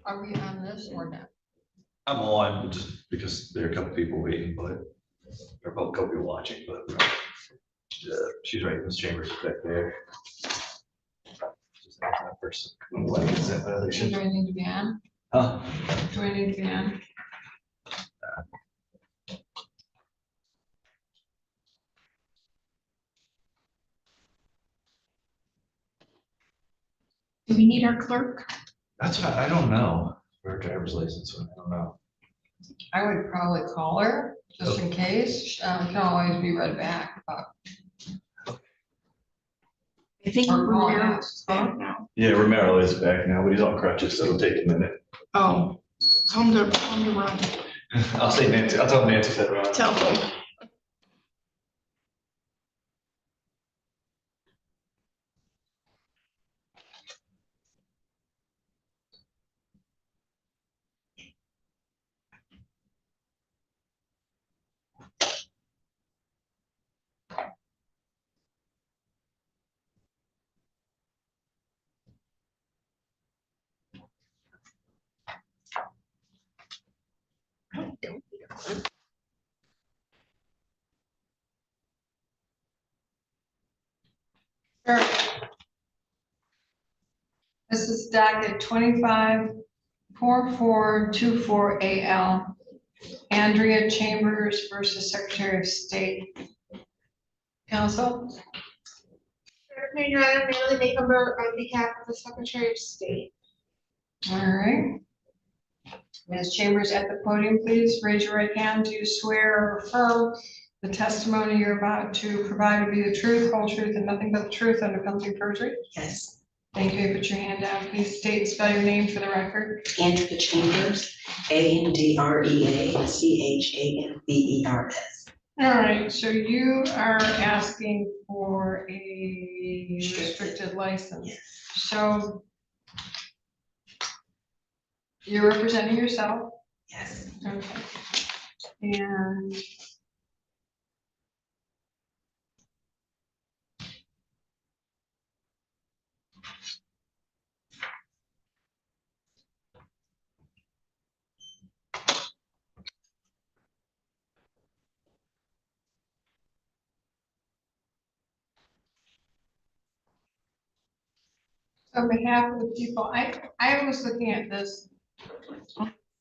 Are we on this or not? I'm on just because there are a couple people waiting, but there are a couple people watching, but she's right. Ms. Chambers is back there. Just that person. What is that violation? Do I need to be on? Huh? Do I need to be on? Do we need our clerk? That's what I don't know. For a driver's license, I don't know. I would probably call her just in case. It can always be read back. I think Or call Romero's us. back now. Yeah, Romero is back now, but he's on crutches, so it'll take a minute. Oh, tell him to run. I'll say Nancy. I'll tell Nancy said run. Tell him. Sure. This is docket 254424AL. Andrea Chambers versus Secretary of State. Counsel? Your Honor, Marilyn Maycomber on behalf of the Secretary of State. All right. Ms. Chambers at the podium, please raise your right hand. Do you swear or affirm the testimony you're about to provide will be the truth, whole truth, and nothing but the truth under penalty of perjury? Yes. Thank you. Put your hand down. Please state and spell your name for the record. Andrea Chambers, ANDREACHAMBERS. All right, so you are asking for a restricted license. Yes. So you're representing yourself? Yes. Okay. And on behalf of the people, I was looking at this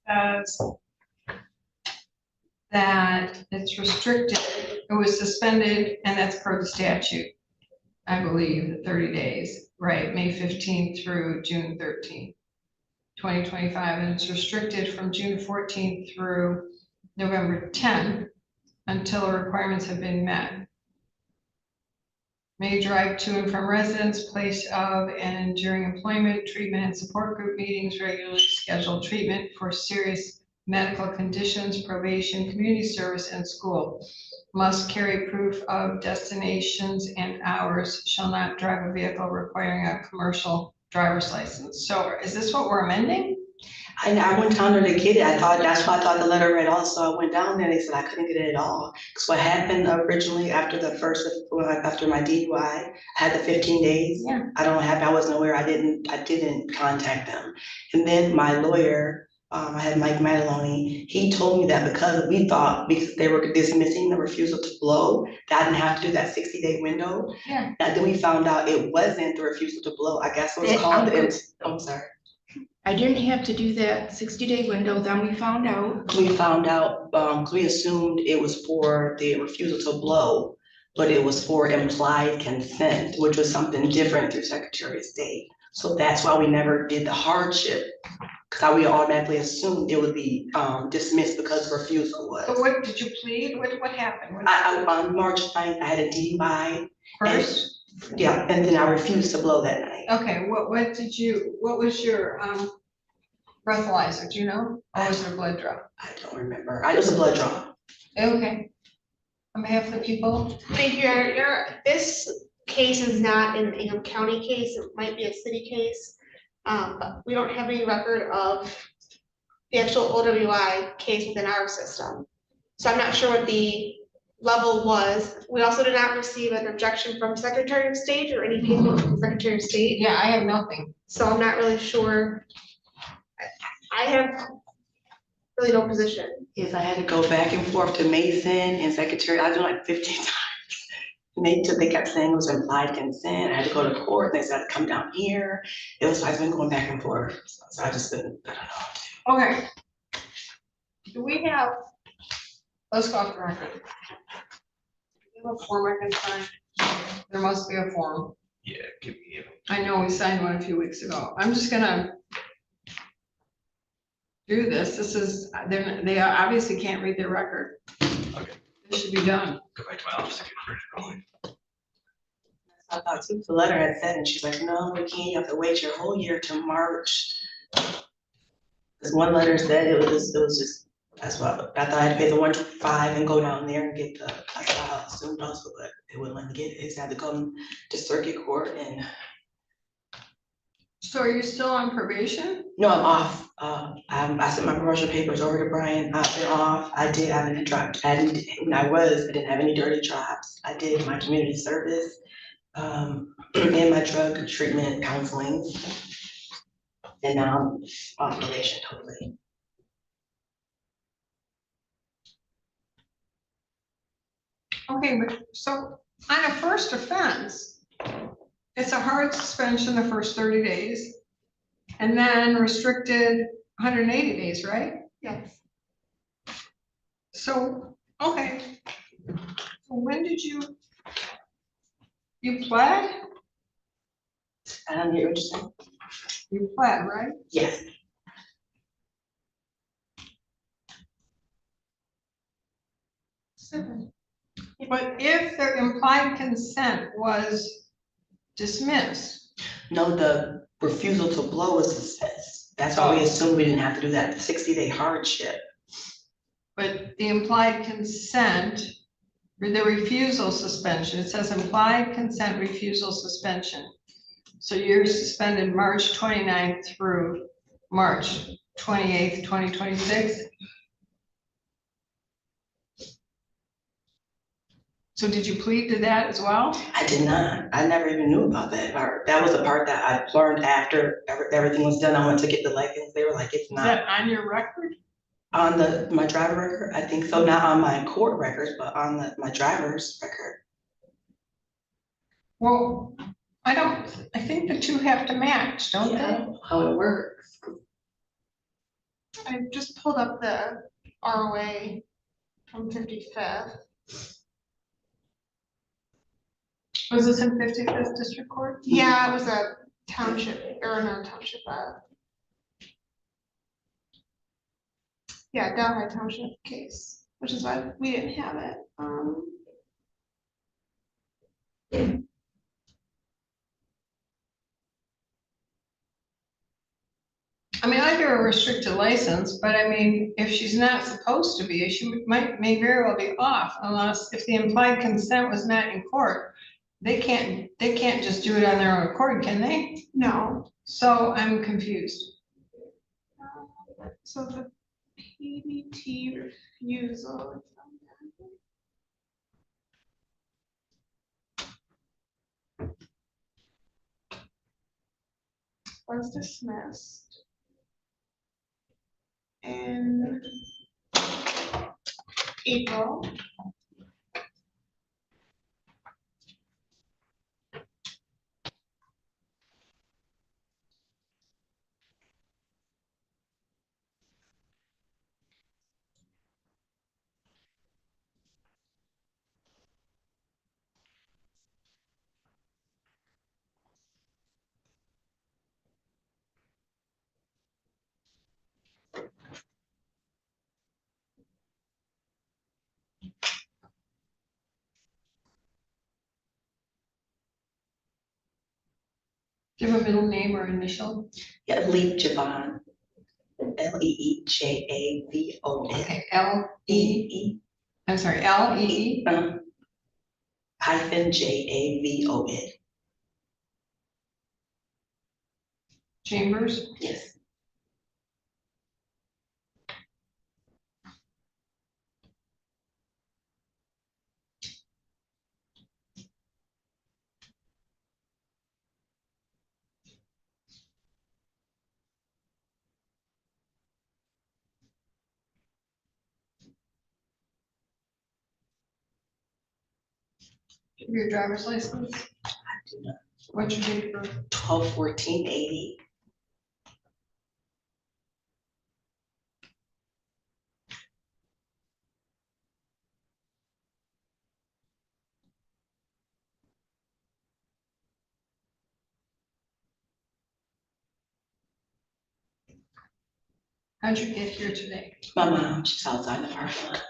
as that it's restricted, it was suspended, and that's per the statute, I believe, 30 days, right, May 15th through June 13th, 2025, and it's restricted from June 14th through November 10th until the requirements have been met. May drive to and from residence, place of, and during employment, treatment, and support group meetings, regularly scheduled treatment for serious medical conditions, probation, community service, and school. Must carry proof of destinations and hours, shall not drive a vehicle requiring a commercial driver's license. So is this what we're amending? I went down there to get it. That's why I thought the letter read also. I went down there and they said I couldn't get it at all. Because what happened originally after after my DUI, I had the 15 days. Yeah. I don't know what happened. I wasn't aware. I didn't contact them. And then my lawyer, I had Mike Mataloni, he told me that because they were dismissing the refusal to blow, that I didn't have to do that 60-day window. Yeah. And then we found out it wasn't the refusal to blow. I guess it was called I'm sorry. I didn't have to do that 60-day window, then we found out. We found out, we assumed it was for the refusal to blow, but it was for implied consent, which was something different through Secretary of State. So that's why we never did the hardship, because we automatically assumed it would be dismissed because the refusal was. So what did you plead? What happened? On March 9th, I had a DUI. First? Yeah, and then I refused to blow that night. Okay, what was your breathalyzer, do you know? Or was it a blood draw? I don't remember. It was a blood draw. Okay. On behalf of the people? Thank you, Your Honor. This case is not an Ingham County case. It might be a city case. But we don't have any record of the actual OWI case within our system. So I'm not sure what the level was. We also did not receive an objection from Secretary of State or any paperwork from Secretary of State. Yeah, I have nothing. So I'm not really sure. I have really no position. Yes, I had to go back and forth to Mason and Secretary, I did like 15 times. And they kept saying it was implied consent, I had to go to court, they said to come down here, it was, I've been going back and forth, so I just been, I don't know. Okay. Do we have, let's go off the record. Do we have a form I can sign? There must be a form. Yeah, give me, I know we signed one a few weeks ago. I'm just gonna do this. This is, they obviously can't read their record. okay, This should be done. go back to my office and get printed going. I thought too, the letter had said, and she's like, no, we can't, you have to wait your whole year to March. Cause one letter said it was just, that's why, I thought I had to pay the 125 and go down there and get the, that's why I assumed also, but they wouldn't let me get it, they just had to come to circuit court and, So are you still on probation? no, I'm off. I sent my promotion papers over to Brian, I've been off, I haven't dropped, I didn't have any dirty drops, I did my community service. And my drug treatment counseling. And now I'm off probation totally. Okay, but so on a first offense, it's a hard suspension the first 30 days and then restricted 180 days, right? Yes. So, okay. So when did you pled? I don't get what you're saying. You pled, right? Yes, But if the implied consent was dismissed, no, the refusal to blow was dismissed. That's why we assumed we didn't have to do that 60-day hardship. but the implied consent, or the refusal suspension, it says implied consent refusal suspension. So you're suspended March 29th through March 28th, 2026. So did you plead to that as well? I did not, I never even knew about that part. That was the part that I learned after everything was done. I went to get the license. They were like, it's Is not that on your record? on my driver record. I think so, not on my court records, but on my driver's record. Well, I think the two have to match, don't Yeah, I they? don't know how it works. I just pulled up the ROA from 55th. Was this in 55th District Court? Yeah, it was a township, or no township, yeah, Delhi Township case, which is why we didn't have it. I mean, I do a restricted license, but I mean, if she's not supposed to be, she may very well be off unless, if the implied consent was met in court. They can't just do it on their own accord, can they? No, So I'm confused. so the PBT refusal. Was dismissed in April. Do you have a middle name or initial? Yeah, Leap Javon. Leejavon. Okay, I'm sorry, Lee. Hyphen Javon. Chambers. Yes. Your driver's license? What's your date of birth? 12/14/80. How'd you get here today? My mom, she's outside the parking lot.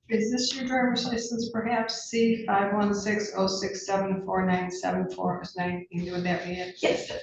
Is this your driver's license perhaps? C 51606749749? Is anything to do with that? Yes, that's it.